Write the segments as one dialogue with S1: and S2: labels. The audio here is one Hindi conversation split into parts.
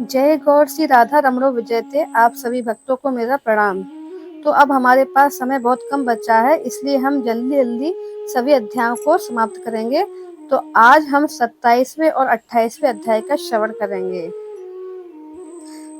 S1: जय गौर श्री राधा रमणो विजयते। आप सभी भक्तों को मेरा प्रणाम। तो अब हमारे पास समय बहुत कम बचा है, इसलिए हम जल्दी जल्दी सभी अध्यायों को समाप्त करेंगे। तो आज हम 27वें और 28वें अध्याय का श्रवण करेंगे।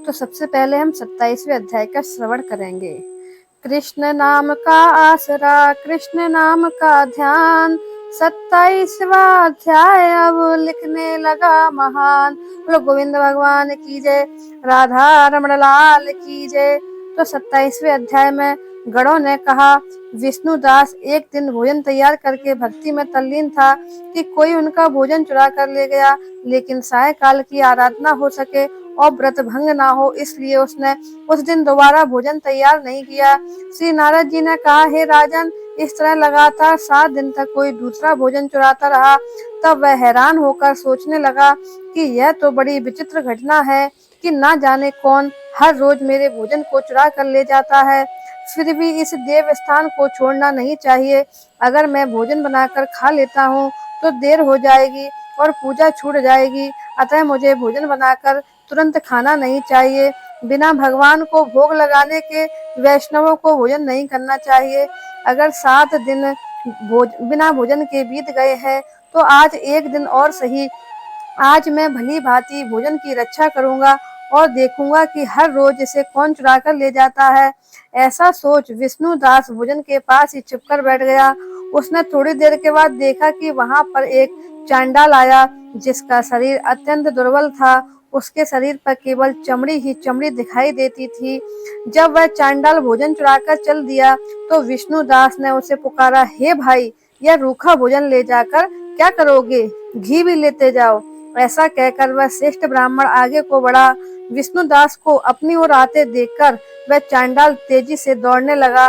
S1: तो सबसे पहले हम 27वें अध्याय का श्रवण करेंगे। कृष्ण नाम का आसरा, कृष्ण नाम का ध्यान, 27वां अध्याय अब लिखने लगा महान। बोलो गोविंद भगवान की जय, राधा रमण लाल की जय। तो 27वें अध्याय में गणों ने कहा, विष्णुदास एक दिन भोजन तैयार करके भक्ति में तल्लीन था कि कोई उनका भोजन चुरा कर ले गया, लेकिन सायकाल की आराधना हो सके और व्रत भंग ना हो, इसलिए उसने उस दिन दोबारा भोजन तैयार नहीं किया। श्री नारद जी ने कहा, हे राजन, इस तरह लगातार 7 दिन तक कोई दूसरा भोजन चुराता रहा। तब वह हैरान होकर सोचने लगा कि यह तो बड़ी विचित्र घटना है कि ना जाने कौन हर रोज मेरे भोजन को चुरा कर ले जाता है। फिर भी इस देव स्थान को छोड़ना नहीं चाहिए। अगर मैं भोजन बनाकर खा लेता हूँ तो देर हो जाएगी और पूजा छूट जाएगी, अतः मुझे भोजन बनाकर तुरंत खाना नहीं चाहिए। बिना भगवान को भोग लगाने के वैष्णवों को भोजन नहीं करना चाहिए। अगर 7 दिन बिना भोजन के बीत गए हैं तो आज एक दिन और सही। आज मैं भली भांति भोजन की रक्षा करूंगा और देखूंगा कि हर रोज इसे कौन चुरा कर ले जाता है। ऐसा सोच विष्णुदास भोजन के पास ही छिपकर बैठ गया। उसने थोड़ी देर के बाद देखा कि वहां पर एक चांडाल आया, जिसका शरीर अत्यंत दुर्बल था। उसके शरीर पर केवल चमड़ी ही चमड़ी दिखाई देती थी। जब वह चांडाल भोजन चुराकर चल दिया तो विष्णुदास ने उसे पुकारा, हे भाई, यह रूखा भोजन ले जाकर क्या करोगे? घी भी लेते जाओ। ऐसा कहकर वह श्रेष्ठ ब्राह्मण आगे को बढ़ा। विष्णुदास को अपनी ओर आते देखकर वह चांडाल तेजी से दौड़ने लगा।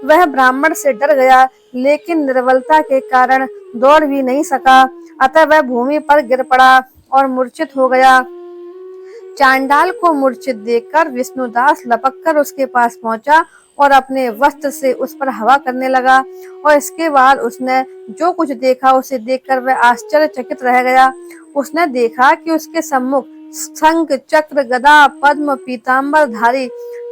S1: वह ब्राह्मण से डर गया, लेकिन निर्बलता के कारण दौड़ भी नहीं सका, अतः वह भूमि पर गिर पड़ा और मूर्छित हो गया। चांडाल को मूर्छित देखकर विष्णुदास लपक कर उसके पास पहुंचा और अपने वस्त्र से उस पर हवा करने लगा। और इसके बाद उसने जो कुछ देखा उसे देखकर वह आश्चर्यचकित रह गया। उसने देखा कि उसके सम्मुख शंख, चक्र, गदा, पद्म, पीताम्बर धारी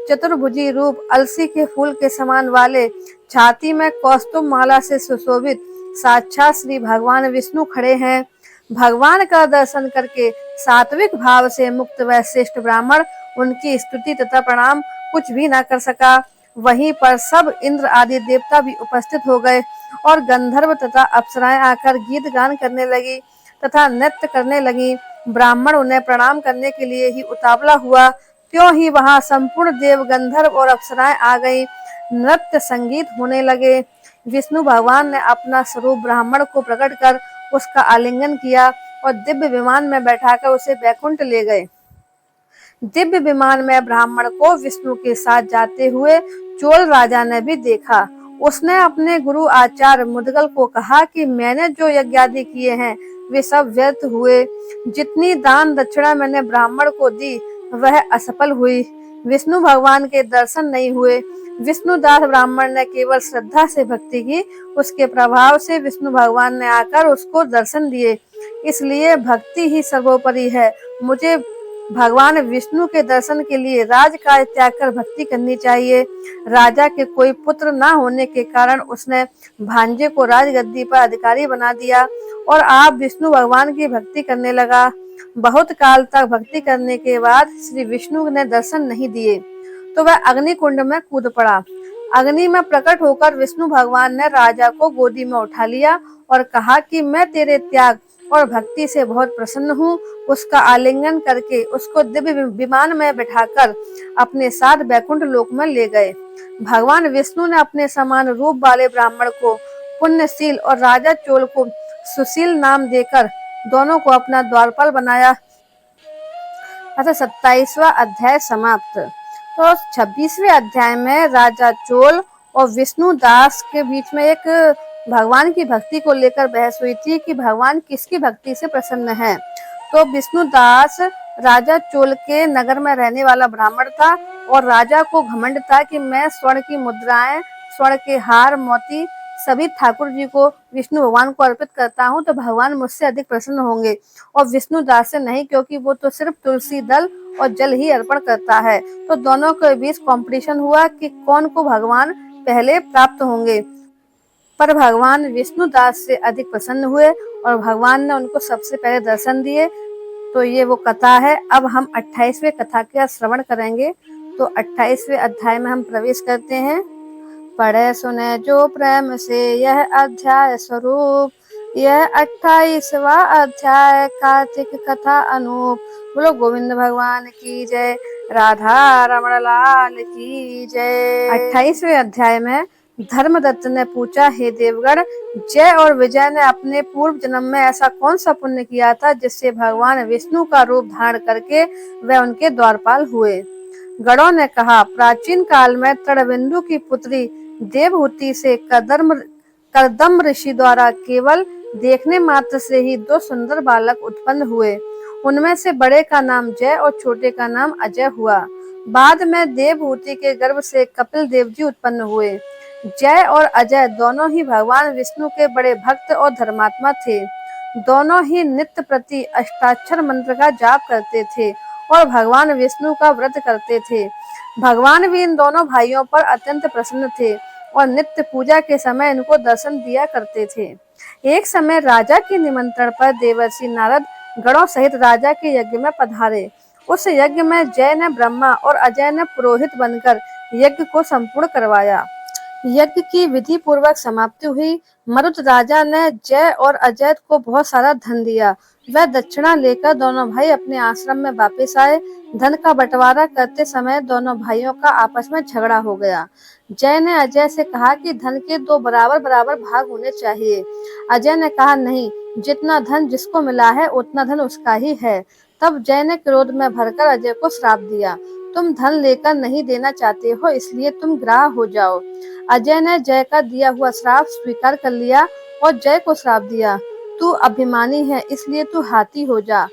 S1: चतुर्भुजी रूप, अलसी के फूल के समान वाले, छाती में कौस्तुभ माला से सुशोभित साक्षात श्री भगवान विष्णु खड़े हैं। भगवान का दर्शन करके सात्विक भाव से मुक्त वह श्रेष्ठ ब्राह्मण उनकी स्तुति तथा प्रणाम कुछ भी न कर सका। वहीं पर सब इंद्र आदि देवता भी उपस्थित हो गए और गंधर्व तथा अप्सराएं आकर गीत गान करने लगी तथा नृत्य करने लगी। ब्राह्मण उन्हें प्रणाम करने के लिए ही उतावला हुआ, त्यों ही वहां संपूर्ण देव, गंधर्व और अप्सराएं आ गई। नृत्य संगीत होने लगे। विष्णु भगवान ने अपना स्वरूप ब्राह्मण को प्रकट कर उसका आलिंगन किया और दिव्य विमान में बैठाकर उसे बैकुंठ ले गए। दिव्य विमान में ब्राह्मण को विष्णु के साथ जाते हुए चोल राजा ने भी देखा। उसने अपने गुरु आचार्य मुद्गल को कहा कि मैंने जो यज्ञादि किए हैं वे सब व्यर्थ हुए। जितनी दान दक्षिणा मैंने ब्राह्मण को दी वह असफल हुई। विष्णु भगवान के दर्शन नहीं हुए। विष्णुदास ब्राह्मण ने केवल श्रद्धा से भक्ति की, उसके प्रभाव से विष्णु भगवान ने आकर उसको दर्शन दिए। इसलिए भक्ति ही सर्वोपरि है। मुझे भगवान विष्णु के दर्शन के लिए राजकाज त्याग कर भक्ति करनी चाहिए। राजा के कोई पुत्र न होने के कारण उसने भांजे को राजगद्दी पर अधिकारी बना दिया और आप विष्णु भगवान की भक्ति करने लगा। बहुत काल तक भक्ति करने के बाद श्री विष्णु ने दर्शन नहीं दिए तो वह अग्नि कुंड में कूद पड़ा। अग्नि में प्रकट होकर विष्णु भगवान ने राजा को गोदी में उठा लिया और कहा कि मैं तेरे त्याग और भक्ति से बहुत प्रसन्न हूँ। उसका आलिंगन करके उसको दिव्य विमान में बैठाकर अपने साथ बैकुंठ लोक में ले गए। भगवान विष्णु ने अपने समान रूप वाले ब्राह्मण को पुण्यशील और राजा चोल को सुशील नाम देकर दोनों को अपना द्वारपाल बनाया। अतः 27वां अध्याय समाप्त। तो 26वें अध्याय में राजा चोल और विष्णुदास के बीच में एक भगवान की भक्ति को लेकर बहस हुई थी कि भगवान किसकी भक्ति से प्रसन्न है। तो विष्णुदास राजा चोल के नगर में रहने वाला ब्राह्मण था और राजा को घमंड था कि मैं स्वर्ण की मुद्राएं, स्वर्ण के हार, मोती सभी ठाकुर जी को, विष्णु भगवान को अर्पित करता हूँ तो भगवान मुझसे अधिक प्रसन्न होंगे और विष्णुदास से नहीं, क्योंकि वो तो सिर्फ तुलसी दल और जल ही अर्पण करता है। तो दोनों के बीच कंपटीशन हुआ कि कौन को भगवान पहले प्राप्त होंगे, पर भगवान विष्णु दास से अधिक प्रसन्न हुए और भगवान ने उनको सबसे पहले दर्शन दिए। तो ये वो कथा है। अब हम 28वें कथा का श्रवण करेंगे। तो 28वें अध्याय में हम प्रवेश करते हैं। पढ़े सुने जो प्रेम से यह अध्याय स्वरूप, यह 28वां अध्याय कार्तिक कथा अनूप। बोलो गोविंद भगवान की जय, राधा रमण लाल की जय। 28वें अध्याय में धर्मदत्त ने पूछा, हे देवगण, जय और विजय ने अपने पूर्व जन्म में ऐसा कौन सा पुण्य किया था जिससे भगवान विष्णु का रूप धारण करके वे उनके द्वारपाल हुए। गणों ने कहा, प्राचीन काल में तड़बिंदु की पुत्री देवहूति से कर्दम ऋषि द्वारा केवल देखने मात्र से ही 2 सुंदर बालक उत्पन्न हुए। उनमें से बड़े का नाम जय और छोटे का नाम अजय हुआ। बाद में देवहूति के गर्भ से कपिल देव जी उत्पन्न हुए। जय और अजय दोनों ही भगवान विष्णु के बड़े भक्त और धर्मात्मा थे। दोनों ही नित्य प्रति अष्टाक्षर मंत्र का जाप करते थे और भगवान विष्णु का व्रत करते थे। भगवान भी इन दोनों भाइयों पर अत्यंत प्रसन्न थे और नित्य पूजा के समय इनको दर्शन दिया करते थे। एक समय राजा के निमंत्रण पर देवर्षि नारद गणों सहित राजा के यज्ञ में पधारे। उस यज्ञ में जय ने ब्रह्मा और अजय ने पुरोहित बनकर यज्ञ को संपूर्ण करवाया। यज्ञ की विधि पूर्वक समाप्ति हुई। मरुत राजा ने जय और अजय को बहुत सारा धन दिया। वह दक्षिणा लेकर दोनों भाई अपने आश्रम में वापस आए। धन का बंटवारा करते समय दोनों भाइयों का आपस में झगड़ा हो गया। जय ने अजय से कहा कि धन के 2 बराबर बराबर भाग होने चाहिए। अजय ने कहा, नहीं, जितना धन जिसको मिला है उतना धन उसका ही है। तब जय ने क्रोध में भरकर अजय को श्राप दिया, तुम धन लेकर नहीं देना चाहते हो, इसलिए तुम ग्राह हो जाओ। अजय ने जय का दिया हुआ श्राप स्वीकार कर लिया और जय को श्राप दिया, तू अभिमानी है इसलिए तू हाथी हो जा।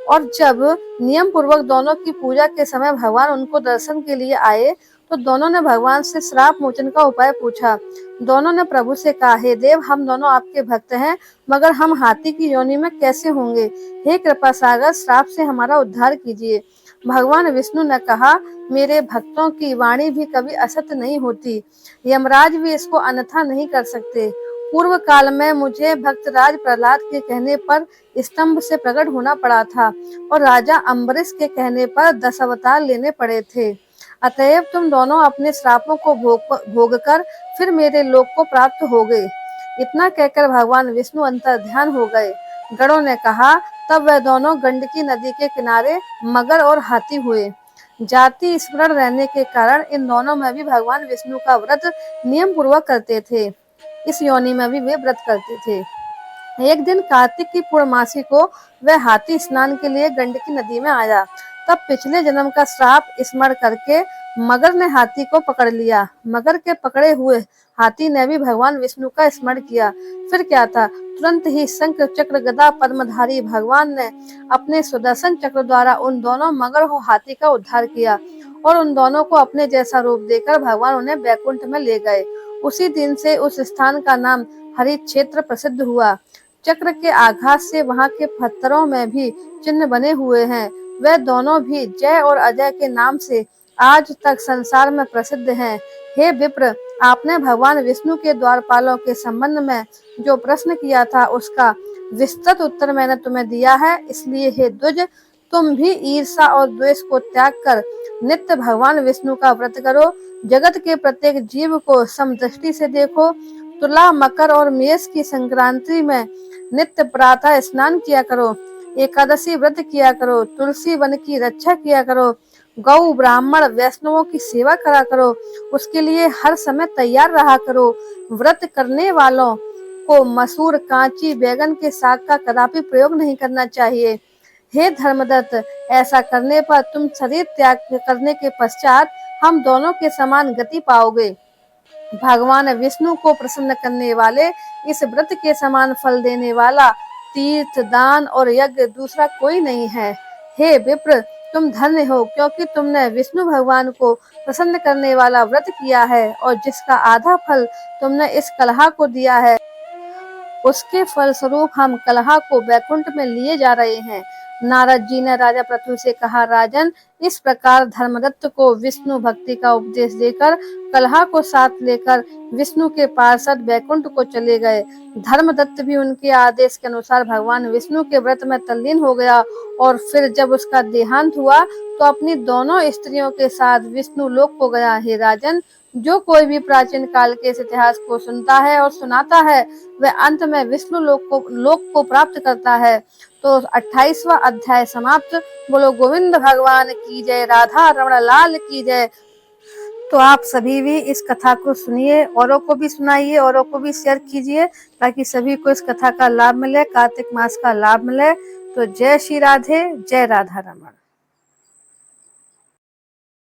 S1: और जब नियम पूर्वक दोनों की पूजा के समय भगवान उनको दर्शन के लिए आए तो दोनों ने भगवान से श्राप मोचन का उपाय पूछा। दोनों ने प्रभु से कहा, हे देव, हम दोनों आपके भक्त हैं, मगर हम हाथी की योनि में कैसे होंगे? हे कृपा सागर, श्राप से हमारा उद्धार कीजिए। भगवान विष्णु ने कहा, मेरे भक्तों की वाणी भी कभी असत्य नहीं होती, यमराज भी इसको अन्यथा नहीं कर सकते। पूर्व काल में मुझे भक्तराज प्रहलाद के कहने पर स्तंभ से प्रकट होना पड़ा था और राजा अम्बरीश के कहने पर 10 अवतार लेने पड़े थे। अतएव तुम दोनों अपने श्रापों को भोग कर फिर मेरे लोक को प्राप्त हो गए। इतना कहकर भगवान विष्णु अंतर्ध्यान हो गए। गणों ने कहा, तब वह दोनों गंडकी नदी के किनारे मगर और हाथी हुए। जाति स्मरण रहने के कारण इन दोनों में भी भगवान विष्णु का व्रत नियम पूर्वक करते थे। इस योनि में भी वे व्रत करते थे। एक दिन कार्तिक की पूर्णमासी को वह हाथी स्नान के लिए गंडकी नदी में आया। तब पिछले जन्म का श्राप स्मरण करके मगर ने हाथी को पकड़ लिया। मगर के पकड़े हुए हाथी ने भी भगवान विष्णु का स्मरण किया। फिर क्या था, तुरंत ही शंख चक्र गदा पद्मधारी भगवान ने अपने सुदर्शन चक्र द्वारा उन दोनों मगर और हाथी का उद्धार किया और उन दोनों को अपने जैसा रूप देकर भगवान उन्हें बैकुंठ में ले गए। उसी दिन से उस स्थान का नाम हरि क्षेत्र प्रसिद्ध हुआ। चक्र के आघात से वहां के पत्थरों में भी चिन्ह बने हुए हैं। वे दोनों भी जय और अजय के नाम से आज तक संसार में प्रसिद्ध हैं। हे विप्र, आपने भगवान विष्णु के द्वारपालों के संबंध में जो प्रश्न किया था उसका विस्तृत उत्तर मैंने तुम्हें दिया है, इसलिए हे द्विज, तुम भी ईर्षा और द्वेष को त्याग कर नित्य भगवान विष्णु का व्रत करो। जगत के प्रत्येक जीव को समदृष्टि से देखो। तुला, मकर और मेष की संक्रांति में नित्य प्रातः स्नान किया करो। एकादशी व्रत किया करो। तुलसी वन की रक्षा किया करो। गौ, ब्राह्मण, वैष्णवों की सेवा करा करो। उसके लिए हर समय तैयार रहा करो। व्रत करने वालों को मसूर, कांची, बैगन के साग का कदापि प्रयोग नहीं करना चाहिए। हे धर्मदत्त, ऐसा करने पर तुम शरीर त्याग करने के पश्चात हम दोनों के समान गति पाओगे। भगवान विष्णु को प्रसन्न करने वाले इस व्रत के समान फल देने वाला तीर्थ, दान और यज्ञ दूसरा कोई नहीं है। हे विप्र, तुम धन्य हो, क्योंकि तुमने विष्णु भगवान को प्रसन्न करने वाला व्रत किया है और जिसका आधा फल तुमने इस कलहा को दिया है, उसके फलस्वरूप हम कलहा को बैकुंठ में लिए जा रहे हैं। नारद जी ने राजा पृथु से कहा, राजन, इस प्रकार धर्मदत्त को विष्णु भक्ति का उपदेश देकर कलहा को साथ लेकर विष्णु के पार्षद बैकुंठ को चले गए। धर्मदत्त भी उनके आदेश के अनुसार भगवान विष्णु के व्रत में तल्लीन हो गया और फिर जब उसका देहांत हुआ तो अपनी दोनों स्त्रियों के साथ विष्णु लोक को गया। हे राजन, जो कोई भी प्राचीन काल के इस इतिहास को सुनता है और सुनाता है वह अंत में विष्णु लोक को प्राप्त करता है। तो 28वां अध्याय समाप्त। बोलो गोविंद भगवान की जय, राधा रमण लाल की जय। तो आप सभी भी इस कथा को सुनिए, औरों को भी सुनाइए, औरों को भी शेयर कीजिए ताकि सभी को इस कथा का लाभ मिले, कार्तिक मास का लाभ मिले। तो जय श्री राधे, जय राधा रमण।